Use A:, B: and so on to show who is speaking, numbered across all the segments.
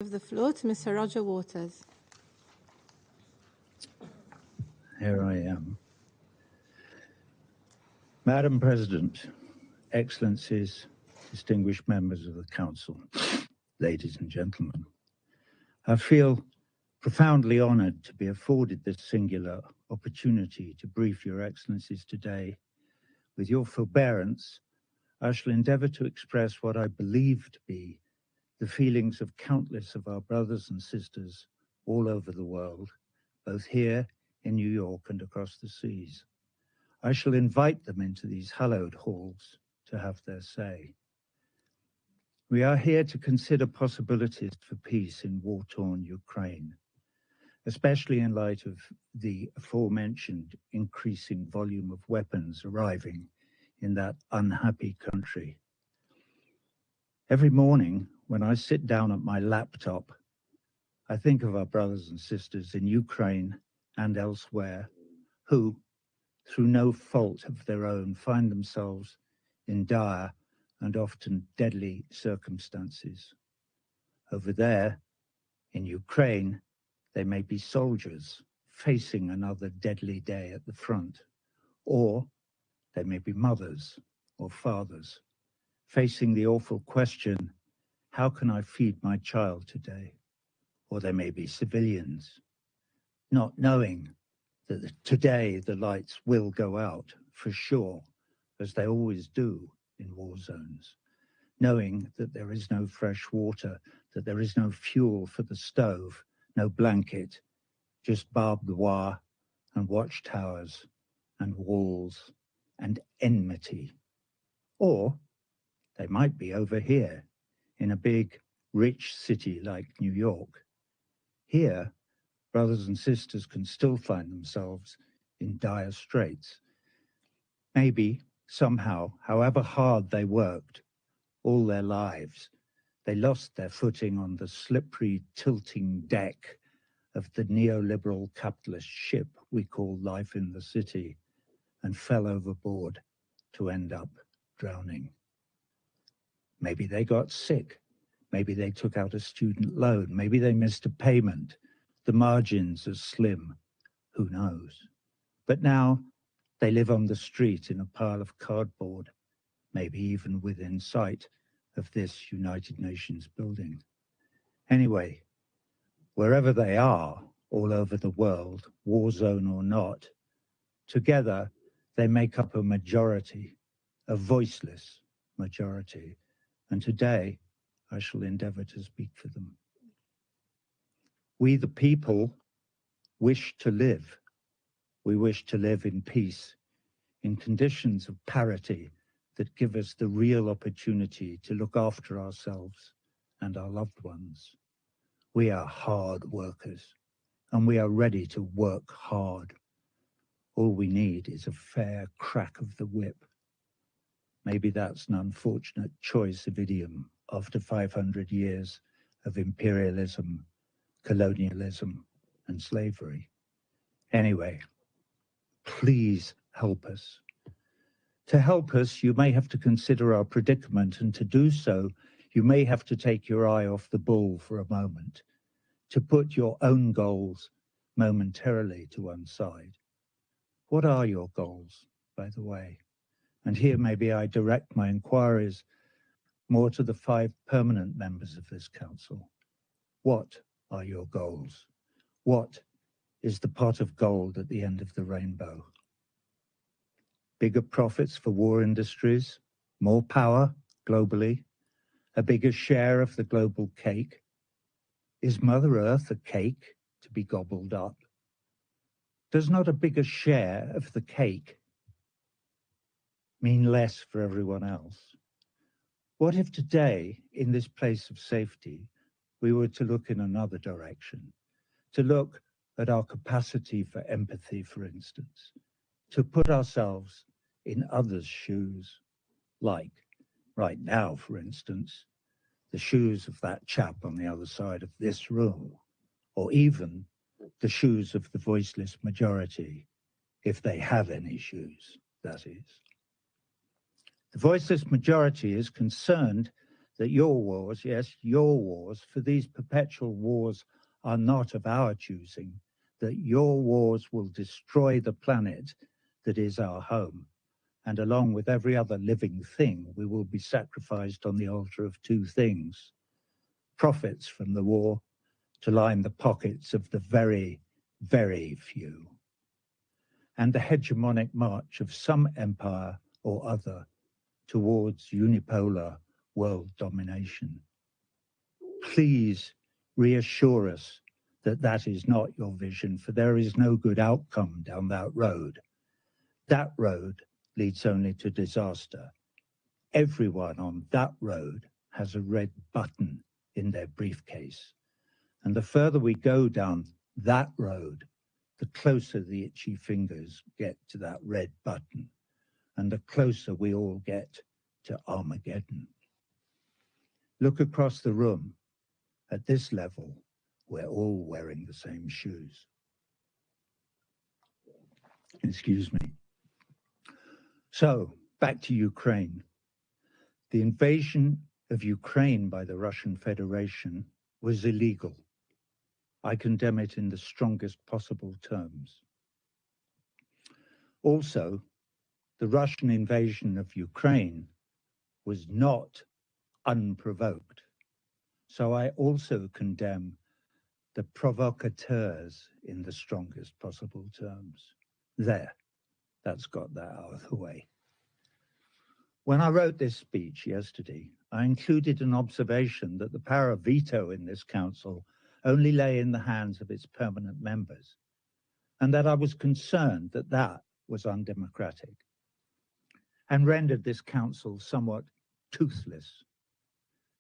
A: give the floor to Mr. Roger Waters.
B: Here I am. Madam President, Excellencies, distinguished members of the Council, ladies and gentlemen, I feel profoundly honored to be afforded this singular opportunity to brief Your Excellencies today. With your forbearance, I shall endeavor to express what I believe to be the feelings of countless of our brothers and sisters all over the world, both here in New York and across the seas. I shall invite them into these hallowed halls to have their say. We are here to consider possibilities for peace in war-torn Ukraine, especially in light of the aforementioned increasing volume of weapons arriving in that unhappy country. Every morning when I sit down at my laptop, I think of our brothers and sisters in Ukraine and elsewhere who, through no fault of their own, find themselves in dire and often deadly circumstances. Over there, in Ukraine, they may be soldiers facing another deadly day at the front, or they may be mothers or fathers facing the awful question, how can I feed my child today? Or they may be civilians, not knowing that today the lights will go out for sure, as they always do in war zones, knowing that there is no fresh water, that there is no fuel for the stove, no blanket, just barbed wire and watchtowers and walls and enmity. Or they might be over here in a big, rich city like New York. Here, brothers and sisters can still find themselves in dire straits. Maybe, somehow, however hard they worked all their lives, they lost their footing on the slippery, tilting deck of the neoliberal capitalist ship we call life in the city and fell overboard to end up drowning. Maybe they got sick. Maybe they took out a student loan. Maybe they missed a payment. The margins are slim. Who knows? But now they live on the street in a pile of cardboard, maybe even within sight of this United Nations building. Anyway, wherever they are, all over the world, war zone or not, together they make up a majority, a voiceless majority. And today, I shall endeavor to speak for them. We, the people, wish to live. We wish to live in peace, in conditions of parity that give us the real opportunity to look after ourselves and our loved ones. We are hard workers, and we are ready to work hard. All we need is a fair crack of the whip. Maybe that's an unfortunate choice of idiom after 500 years of imperialism, colonialism, and slavery. Anyway, please help us. To help us, you may have to consider our predicament, and to do so, you may have to take your eye off the ball for a moment, to put your own goals momentarily to one side. What are your goals, by the way? And here maybe I direct my inquiries more to the 5 permanent members of this council. What are your goals? What is the pot of gold at the end of the rainbow? Bigger profits for war industries, more power globally, a bigger share of the global cake? Is Mother Earth a cake to be gobbled up? Does not a bigger share of the cake mean less for everyone else? What if today, in this place of safety, we were to look in another direction, to look at our capacity for empathy, for instance, to put ourselves in others' shoes, like right now, for instance, the shoes of that chap on the other side of this room, or even the shoes of the voiceless majority, if they have any shoes, that is. The voiceless majority is concerned that your wars, yes, your wars, for these perpetual wars are not of our choosing, that your wars will destroy the planet that is our home. And along with every other living thing, we will be sacrificed on the altar of two things: profits from the war to line the pockets of the very, very few, and the hegemonic march of some empire or other towards unipolar world domination. Please reassure us that that is not your vision, for there is no good outcome down that road. That road leads only to disaster. Everyone on that road has a red button in their briefcase. And the further we go down that road, the closer the itchy fingers get to that red button, and the closer we all get to Armageddon. Look across the room. At this level, we're all wearing the same shoes. Excuse me. So, back to Ukraine. The invasion of Ukraine by the Russian Federation was illegal. I condemn it in the strongest possible terms. Also, the Russian invasion of Ukraine was not unprovoked. So I also condemn the provocateurs in the strongest possible terms. There, that's got that out of the way. When I wrote this speech yesterday, I included an observation that the power of veto in this council only lay in the hands of its permanent members, and that I was concerned that that was undemocratic and rendered this council somewhat toothless.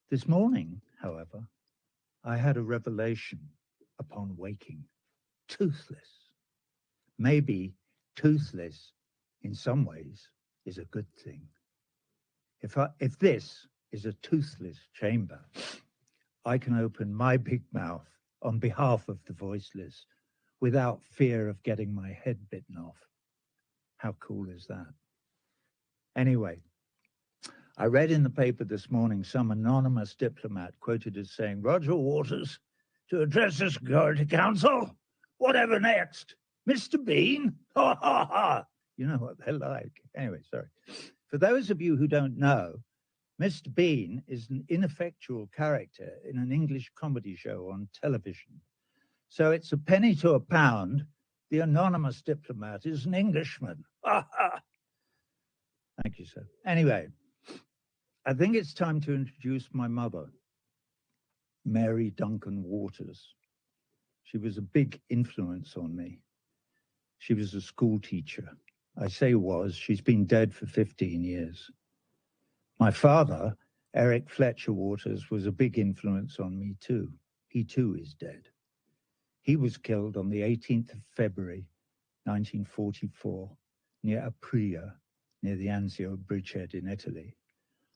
B: This morning, however, I had a revelation upon waking. Toothless. Maybe toothless in some ways is a good thing. If this is a toothless chamber, I can open my big mouth on behalf of the voiceless without fear of getting my head bitten off. How cool is that? Anyway, I read in the paper this morning some anonymous diplomat quoted as saying, "Roger Waters, to address the Security Council, whatever next? Mr. Bean? Ha, ha, ha." You know what they're like. Anyway, sorry. For those of you who don't know, Mr. Bean is an ineffectual character in an English comedy show on television. So it's a penny to a pound. The anonymous diplomat is an Englishman. Ha, ha. Thank you, sir. Anyway, I think it's time to introduce my mother, Mary Duncan Waters. She was a big influence on me. She was a school teacher. I say was, she's been dead for 15 years. My father, Eric Fletcher Waters, was a big influence on me too. He too is dead. He was killed on the 18th of February, 1944, near Apulia, near the Anzio bridgehead in Italy.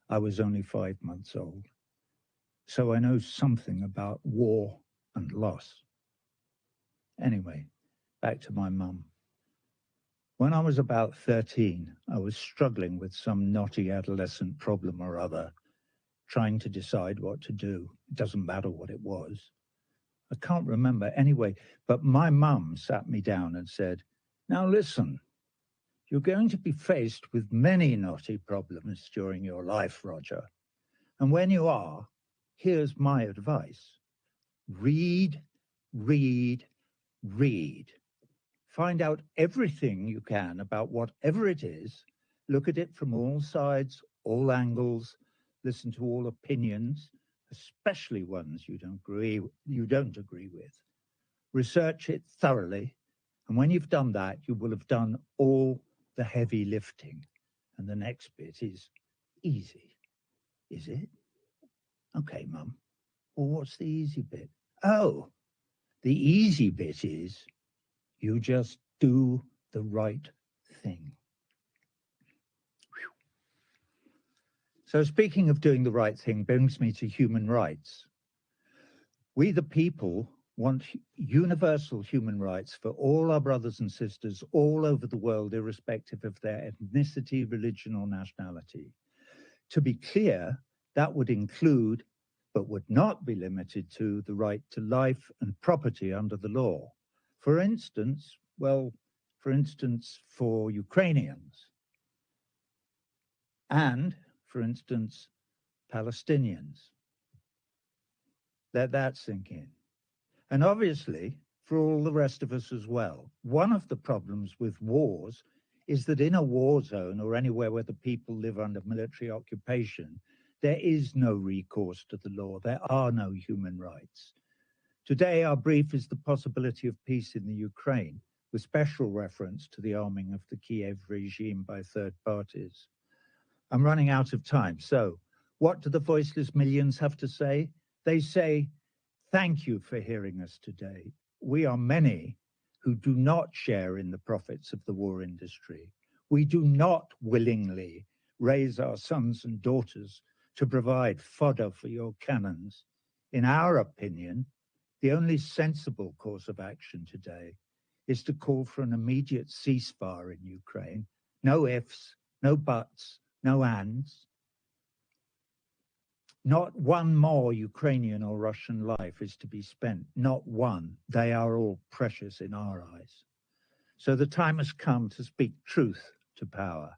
B: I was only 5 months old. So I know something about war and loss. Anyway, back to my mum. When I was about 13, I was struggling with some knotty adolescent problem or other, trying to decide what to do. It doesn't matter what it was. I can't remember anyway, but my mum sat me down and said, "Now listen, you're going to be faced with many knotty problems during your life, Roger. And when you are, here's my advice. Read, read, read. Find out everything you can about whatever it is. Look at it from all sides, all angles. Listen to all opinions, especially ones you don't agree with. Research it thoroughly. And when you've done that, you will have done all the heavy lifting. And the next bit is easy. Is it? Okay, Mum. Well, what's the easy bit? Oh, the easy bit is you just do the right thing." Whew. So speaking of doing the right thing brings me to human rights. We the people want universal human rights for all our brothers and sisters all over the world, irrespective of their ethnicity, religion, or nationality. To be clear, That would include, but would not be limited to, the right to life and property under the law. For instance, for Ukrainians, and, for instance, Palestinians. Let that sink in. And obviously, for all the rest of us as well, one of the problems with wars is that in a war zone or anywhere where the people live under military occupation, there is no recourse to the law. There are no human rights. Today, our brief is the possibility of peace in the Ukraine, with special reference to the arming of the Kiev regime by third parties. I'm running out of time. So what do the voiceless millions have to say? They say, thank you for hearing us today. We are many who do not share in the profits of the war industry. We do not willingly raise our sons and daughters to provide fodder for your cannons. In our opinion, the only sensible course of action today is to call for an immediate ceasefire in Ukraine. No ifs, no buts, no ands. Not one more Ukrainian or Russian life is to be spent, not one. They are all precious in our eyes. So the time has come to speak truth to power.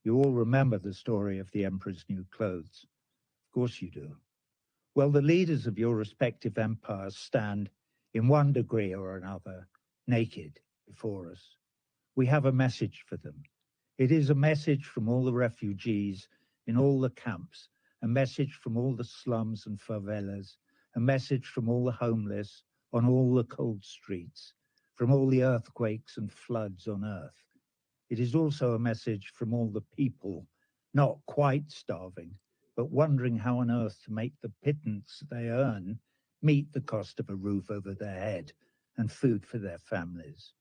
B: You all remember the story of the emperor's new clothes. Of course you do. Well, the leaders of your respective empires stand, in one degree or another, naked before us. We have a message for them. It is a message from all the refugees in all the camps, a message from all the slums and favelas, a message from all the homeless on all the cold streets, from all the earthquakes and floods on earth. It is also a message from all the people, not quite starving, but wondering how on earth to make the pittance they earn meet the cost of a roof over their head and food for their families.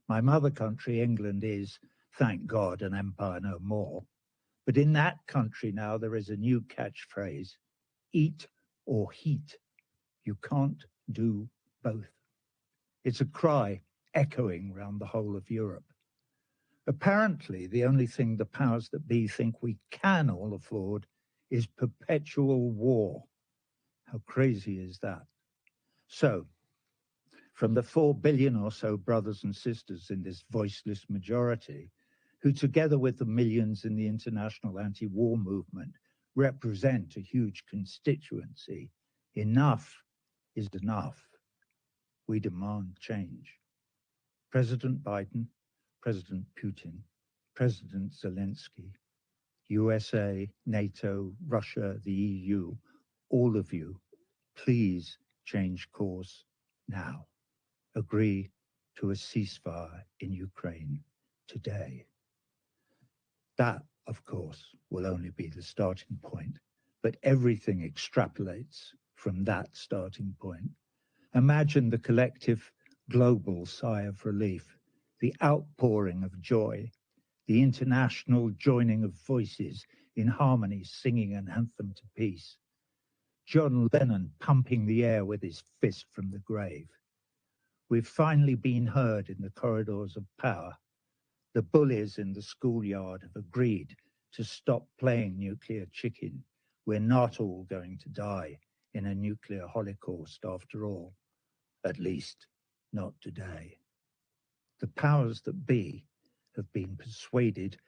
B: My mother country, England, is, thank God, an empire no more. But in that country now there is a new catchphrase, eat or heat. You can't do both. It's a cry echoing round the whole of Europe. Apparently, the only thing the powers that be think we can all afford is perpetual war. How crazy is that? So, from the 4 billion or so brothers and sisters in this voiceless majority, who together with the millions in the international anti-war movement represent a huge constituency, enough is enough. We demand change. President Biden, President Putin, President Zelensky, USA, NATO, Russia, the EU, all of you, please change course now. Agree to a ceasefire in Ukraine today. That, of course, will only be the starting point, but everything extrapolates from that starting point. Imagine the collective global sigh of relief, the outpouring of joy, the international joining of voices in harmony singing an anthem to peace. John Lennon pumping the air with his fist from the grave. We've finally been heard in the corridors of power. The bullies in the schoolyard have agreed to stop playing nuclear chicken. We're not all going to die in a nuclear holocaust after all, at least not today. The powers that be have been persuaded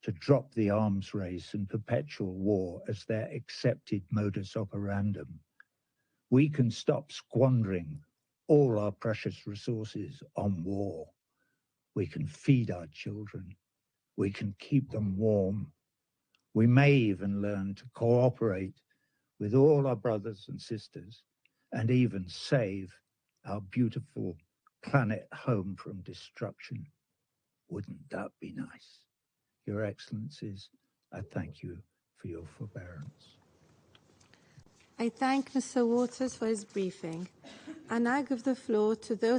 B: to drop the arms race and perpetual war as their accepted modus operandum. We can stop squandering all our precious resources on war. We can feed our children. We can keep them warm. We may even learn to cooperate with all our brothers and sisters and even save our beautiful planet home from destruction. Wouldn't that be nice? Your Excellencies, I thank you for your forbearance.
A: I thank Mr. Waters for his briefing. I now give the floor to those